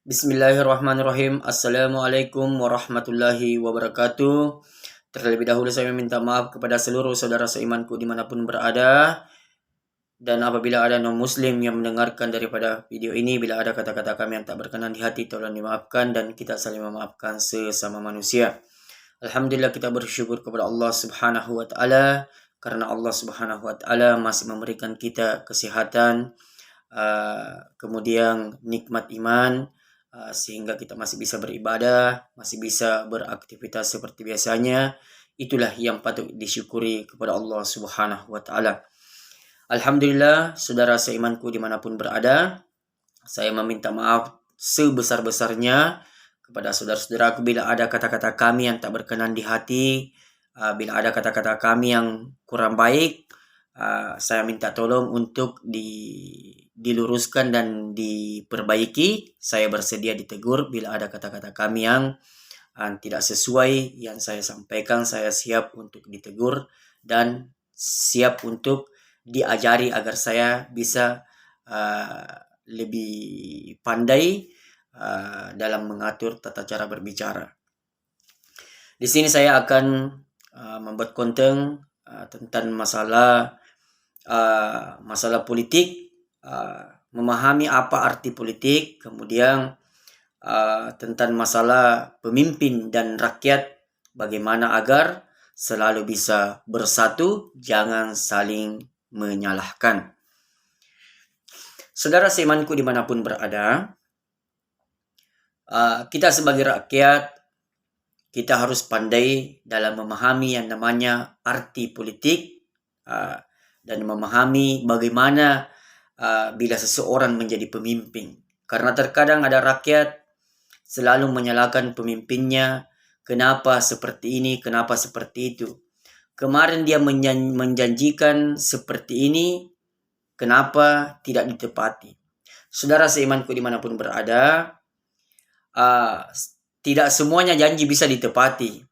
Bismillahirrahmanirrahim. Assalamualaikum warahmatullahi wabarakatuh. Terlebih dahulu saya meminta maaf kepada seluruh saudara seimanku dimanapun berada. Dan apabila ada non-muslim yang mendengarkan daripada video ini, bila ada kata-kata kami yang tak berkenan di hati, tolong dimaafkan dan kita saling memaafkan sesama manusia. Alhamdulillah, kita bersyukur kepada Allah Subhanahu wa taala karena Allah Subhanahu wa taala masih memberikan kita kesehatan, kemudian nikmat iman, sehingga kita masih bisa beribadah, masih bisa beraktivitas seperti biasanya. Itulah yang patut disyukuri kepada Allah Subhanahu wa taala. Alhamdulillah, saudara seimanku dimanapun berada, saya meminta maaf sebesar-besarnya kepada saudara-saudaraku bila ada kata-kata kami yang tak berkenan di hati, bila ada kata-kata kami yang kurang baik. Saya minta tolong untuk diluruskan dan diperbaiki. Saya bersedia ditegur bila ada kata-kata kami yang tidak sesuai yang saya sampaikan. Saya siap untuk ditegur dan siap untuk diajari agar saya bisa lebih pandai dalam mengatur tata cara berbicara. Di sini saya akan membuat konten tentang masalah politik, memahami apa arti politik, kemudian tentang masalah pemimpin dan rakyat, bagaimana agar selalu bisa bersatu, jangan saling menyalahkan. Saudara seimanku dimanapun berada, kita sebagai rakyat, kita harus pandai dalam memahami yang namanya arti politik, dan memahami bagaimana bila seseorang menjadi pemimpin. Karena terkadang ada rakyat selalu menyalahkan pemimpinnya, kenapa seperti ini, kenapa seperti itu. Kemarin dia menjanjikan seperti ini, kenapa tidak ditepati. Saudara seimanku dimanapun berada, tidak semuanya janji bisa ditepati.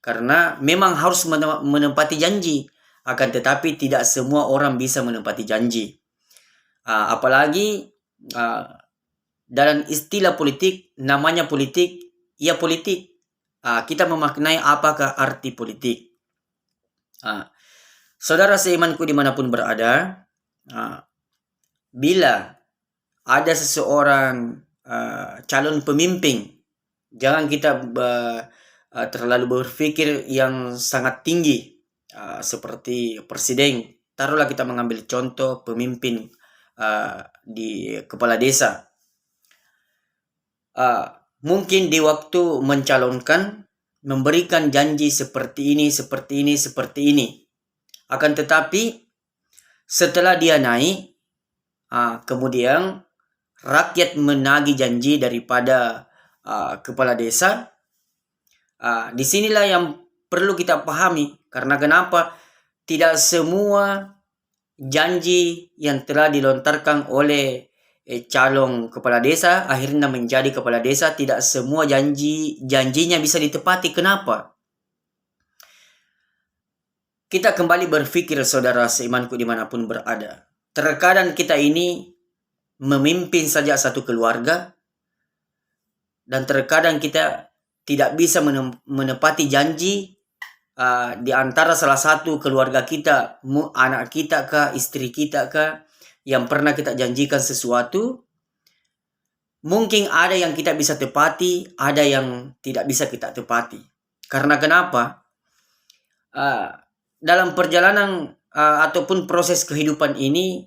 Karena memang harus menepati janji, akan tetapi tidak semua orang bisa menepati janji. Apalagi dalam istilah politik, namanya politik, ya politik. Kita memaknai apakah arti politik. Saudara seimanku dimanapun berada, bila ada seseorang calon pemimpin, jangan kita terlalu berpikir yang sangat tinggi. Seperti presiden, taruhlah kita mengambil contoh pemimpin di kepala desa. Mungkin di waktu mencalonkan memberikan janji seperti ini, seperti ini, seperti ini. Akan tetapi setelah dia naik, kemudian rakyat menagih janji daripada kepala desa. Disinilah yang perlu kita pahami. Karena kenapa? Tidak semua janji yang telah dilontarkan oleh calon kepala desa akhirnya menjadi kepala desa. Tidak semua janjinya bisa ditepati. Kenapa? Kita kembali berpikir, saudara seimanku dimanapun berada. Terkadang kita ini memimpin saja satu keluarga, dan terkadang kita tidak bisa menepati janji di antara salah satu keluarga kita, anak kita kah, istri kita kah, yang pernah kita janjikan sesuatu. Mungkin ada yang kita bisa tepati, ada yang tidak bisa kita tepati. Karena kenapa? Dalam perjalanan ataupun proses kehidupan ini,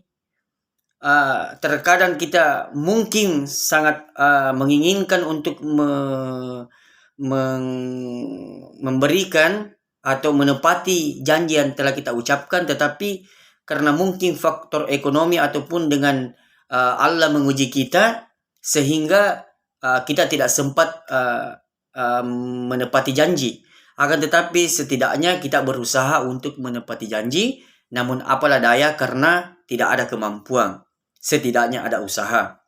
terkadang kita mungkin sangat menginginkan untuk memberikan atau menepati janji yang telah kita ucapkan, tetapi karena mungkin faktor ekonomi ataupun dengan Allah menguji kita, sehingga kita tidak sempat menepati janji. Akan tetapi setidaknya kita berusaha untuk menepati janji, namun apalah daya karena tidak ada kemampuan, setidaknya ada usaha.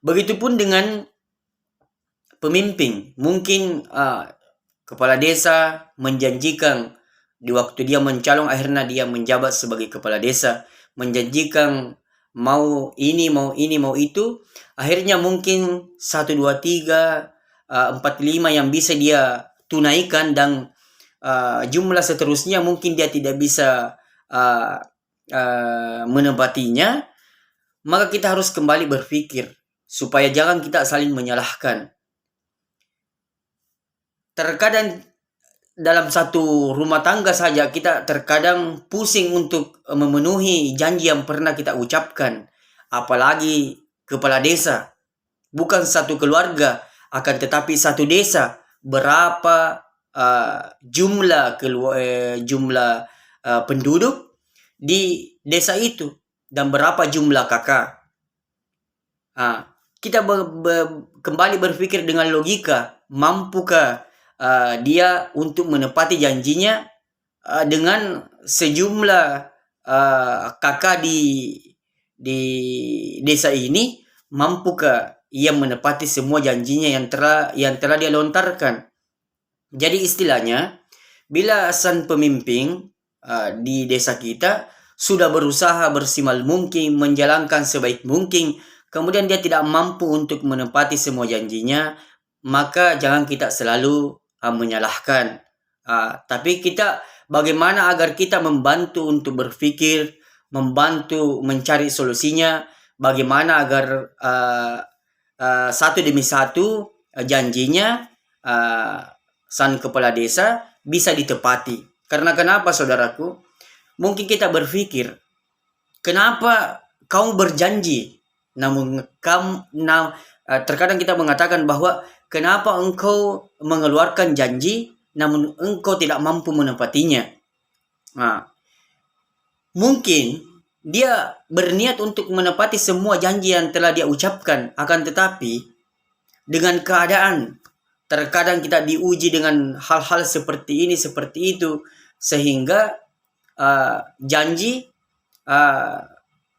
Begitupun dengan pemimpin. Mungkin kepala desa menjanjikan di waktu dia mencalon, akhirnya dia menjabat sebagai kepala desa, menjanjikan mau ini, mau itu, akhirnya mungkin 1, 2, 3, 4, 5 yang bisa dia tunaikan, dan jumlah seterusnya mungkin dia tidak bisa menempatinya. Maka kita harus kembali berpikir supaya jangan kita saling menyalahkan. Terkadang dalam satu rumah tangga saja kita terkadang pusing untuk memenuhi janji yang pernah kita ucapkan, apalagi kepala desa. Bukan satu keluarga, akan tetapi satu desa. Berapa jumlah penduduk di desa itu, dan berapa jumlah kakak. Kita kembali berpikir dengan logika, mampukah dia untuk menepati janjinya dengan sejumlah kakak di desa ini? Mampukah ia menepati semua janjinya yang telah dia lontarkan? Jadi istilahnya, bila sang pemimpin di desa kita sudah berusaha bersimal mungkin menjalankan sebaik mungkin, kemudian dia tidak mampu untuk menepati semua janjinya, maka jangan kita selalu menyalahkan. Tapi kita bagaimana agar kita membantu untuk berpikir, membantu mencari solusinya, bagaimana agar satu demi satu janjinya sang kepala desa bisa ditepati. Karena kenapa, saudaraku? Mungkin kita berpikir, kenapa kau berjanji, namun terkadang kita mengatakan bahwa kenapa engkau mengeluarkan janji, namun engkau tidak mampu menepatinya. Mungkin dia berniat untuk menepati semua janji yang telah dia ucapkan, akan tetapi dengan keadaan terkadang kita diuji dengan hal-hal seperti ini, seperti itu, sehingga janji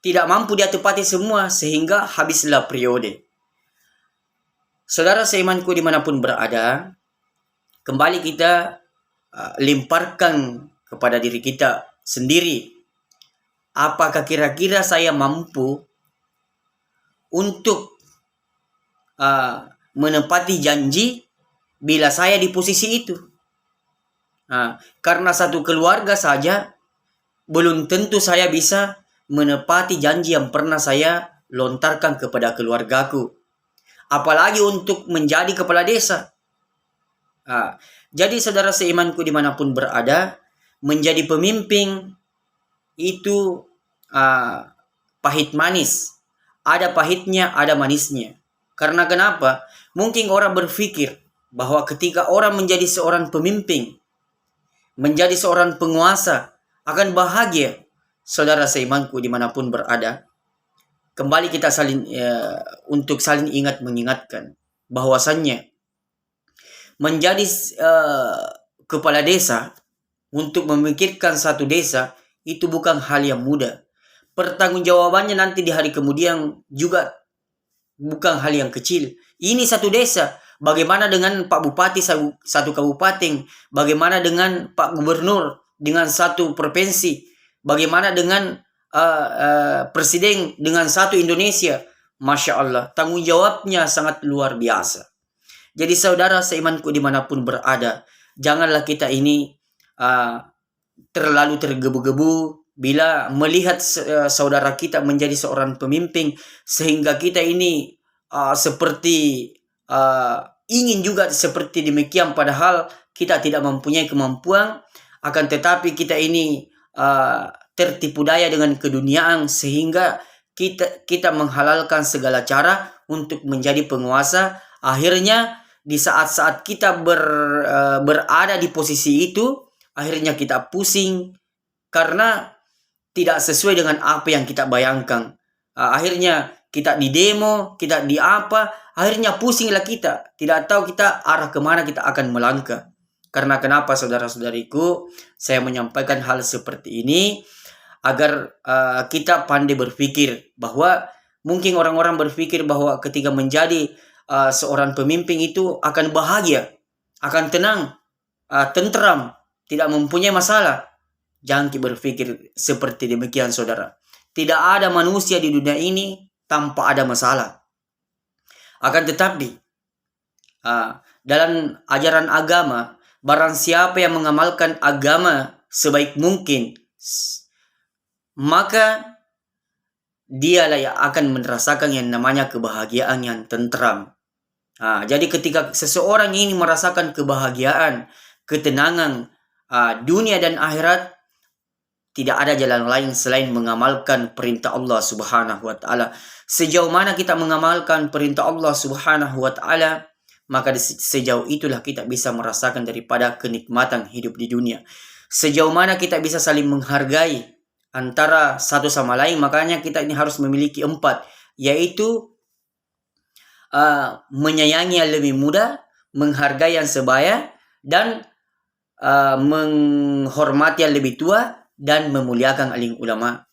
tidak mampu dia tepati semua, sehingga habislah periode. Saudara seimanku dimanapun berada, kembali kita lemparkan kepada diri kita sendiri. Apakah kira-kira saya mampu untuk menepati janji bila saya di posisi itu? Karena satu keluarga saja belum tentu saya bisa menepati janji yang pernah saya lontarkan kepada keluargaku, apalagi untuk menjadi kepala desa. Jadi saudara seimanku dimanapun berada, menjadi pemimpin itu pahit manis. Ada pahitnya, ada manisnya. Karena kenapa? Mungkin orang berpikir bahwa ketika orang menjadi seorang pemimpin, menjadi seorang penguasa, akan bahagia. Saudara seimanku dimanapun berada, kembali kita untuk saling ingat mengingatkan bahwasannya menjadi kepala desa, untuk memikirkan satu desa, itu bukan hal yang mudah. Pertanggungjawabannya nanti di hari kemudian juga bukan hal yang kecil. Ini satu desa. Bagaimana dengan Pak Bupati satu kabupaten? Bagaimana dengan Pak Gubernur dengan satu provinsi? Bagaimana dengan Presiden dengan satu Indonesia? Masya Allah, tanggung jawabnya sangat luar biasa. Jadi saudara seimanku dimanapun berada, janganlah kita ini terlalu tergebu-gebu bila melihat saudara kita menjadi seorang pemimpin, sehingga kita ini seperti ingin juga seperti demikian, padahal kita tidak mempunyai kemampuan. Akan tetapi kita ini tertipu daya dengan keduniaan, sehingga kita menghalalkan segala cara untuk menjadi penguasa. Akhirnya di saat-saat kita berada di posisi itu, akhirnya kita pusing karena tidak sesuai dengan apa yang kita bayangkan. Akhirnya kita di demo, kita di apa, akhirnya pusinglah kita. Tidak tahu kita arah kemana kita akan melangkah. Karena kenapa, saudara-saudariku, saya menyampaikan hal seperti ini agar kita pandai berpikir, bahwa mungkin orang-orang berpikir bahwa ketika menjadi seorang pemimpin itu akan bahagia, akan tenang, tentram, tidak mempunyai masalah. Jangan berpikir seperti demikian, saudara. tidak ada manusia di dunia ini tanpa ada masalah. Akan tetapi dalam ajaran agama, barang siapa yang mengamalkan agama sebaik mungkin, maka dialah yang akan merasakan yang namanya kebahagiaan yang tentram. Jadi ketika seseorang ini merasakan kebahagiaan, ketenangan dunia dan akhirat, tidak ada jalan lain selain mengamalkan perintah Allah Subhanahu wa taala. Sejauh mana kita mengamalkan perintah Allah Subhanahu wa taala, maka sejauh itulah kita bisa merasakan daripada kenikmatan hidup di dunia. Sejauh mana kita bisa saling menghargai antara satu sama lain, makanya kita ini harus memiliki 4, yaitu menyayangi yang lebih muda, menghargai yang sebaya, dan menghormati yang lebih tua, dan memuliakan alim ulama.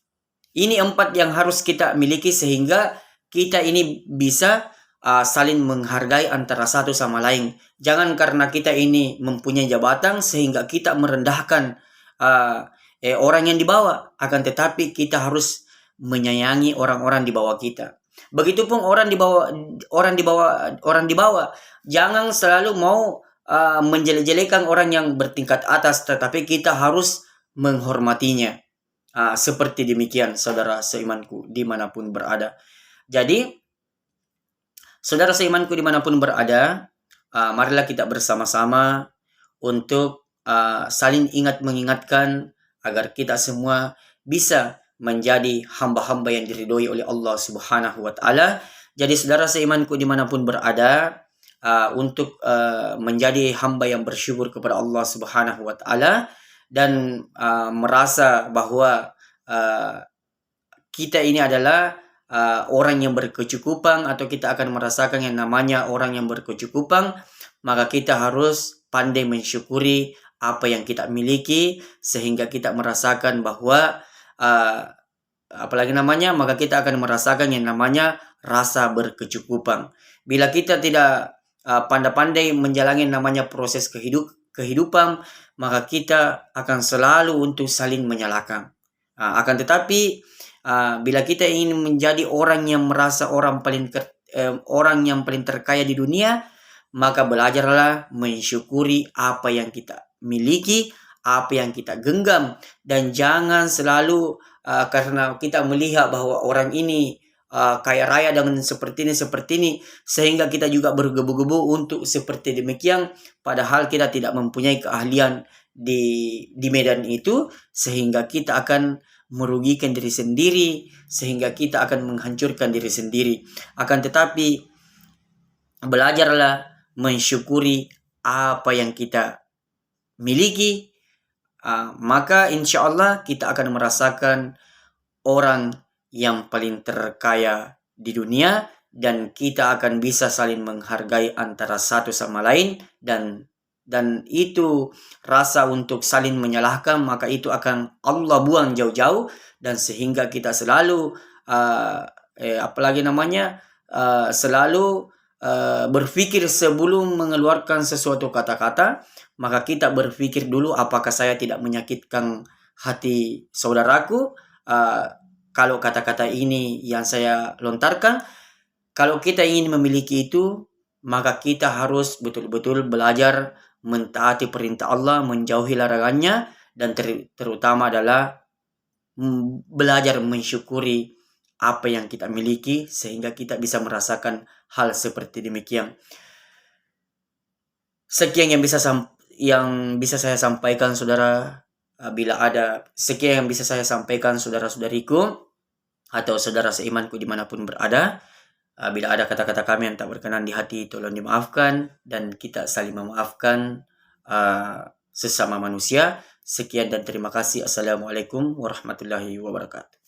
Ini 4 yang harus kita miliki sehingga kita ini bisa saling menghargai antara satu sama lain. Jangan karena kita ini mempunyai jabatan sehingga kita merendahkan orang yang di bawah, akan tetapi kita harus menyayangi orang-orang di bawah kita. Begitupun orang di bawah, jangan selalu mau menjelek-jelekan orang yang bertingkat atas, tetapi kita harus menghormatinya. Seperti demikian saudara seimanku dimanapun berada. Jadi saudara seimanku dimanapun berada, marilah kita bersama-sama untuk saling mengingatkan agar kita semua bisa menjadi hamba-hamba yang diridhoi oleh Allah Subhanahu wa taala. Jadi saudara seimanku dimanapun berada, untuk menjadi hamba yang bersyukur kepada Allah Subhanahu wa taala, dan merasa bahwa kita ini adalah orang yang berkecukupan, atau kita akan merasakan yang namanya orang yang berkecukupan, maka kita harus pandai mensyukuri apa yang kita miliki sehingga kita merasakan bahwa maka kita akan merasakan yang namanya rasa berkecukupan. Bila kita tidak pandai-pandai menjalani namanya proses kehidupan, maka kita akan selalu untuk saling menyalahkan. Akan tetapi bila kita ingin menjadi orang yang merasa orang yang paling terkaya di dunia, maka belajarlah mensyukuri apa yang kita miliki, apa yang kita genggam, dan jangan selalu karena kita melihat bahwa orang ini kaya raya dengan seperti ini, sehingga kita juga bergebu-gebu untuk seperti demikian, padahal kita tidak mempunyai keahlian di medan itu, sehingga kita akan merugikan diri sendiri, sehingga kita akan menghancurkan diri sendiri. Akan tetapi belajarlah mensyukuri apa yang kita miliki, maka insya Allah kita akan merasakan orang yang paling terkaya di dunia, dan kita akan bisa saling menghargai antara satu sama lain, dan itu rasa untuk saling menyalahkan, maka itu akan Allah buang jauh-jauh, dan sehingga kita selalu selalu berpikir sebelum mengeluarkan sesuatu kata-kata, maka kita berpikir dulu apakah saya tidak menyakitkan hati saudaraku kalau kata-kata ini yang saya lontarkan. Kalau kita ingin memiliki itu, maka kita harus betul-betul belajar mentaati perintah Allah, menjauhi larangannya, dan terutama adalah belajar mensyukuri apa yang kita miliki sehingga kita bisa merasakan hal seperti demikian. Sekian yang bisa saya sampaikan saudara. Bila ada sekian yang bisa saya sampaikan saudara-saudariku atau saudara seimanku dimanapun berada. Bila ada kata-kata kami yang tak berkenan di hati, tolong dimaafkan, dan kita saling memaafkan sesama manusia. Sekian dan terima kasih. Assalamualaikum warahmatullahi wabarakatuh.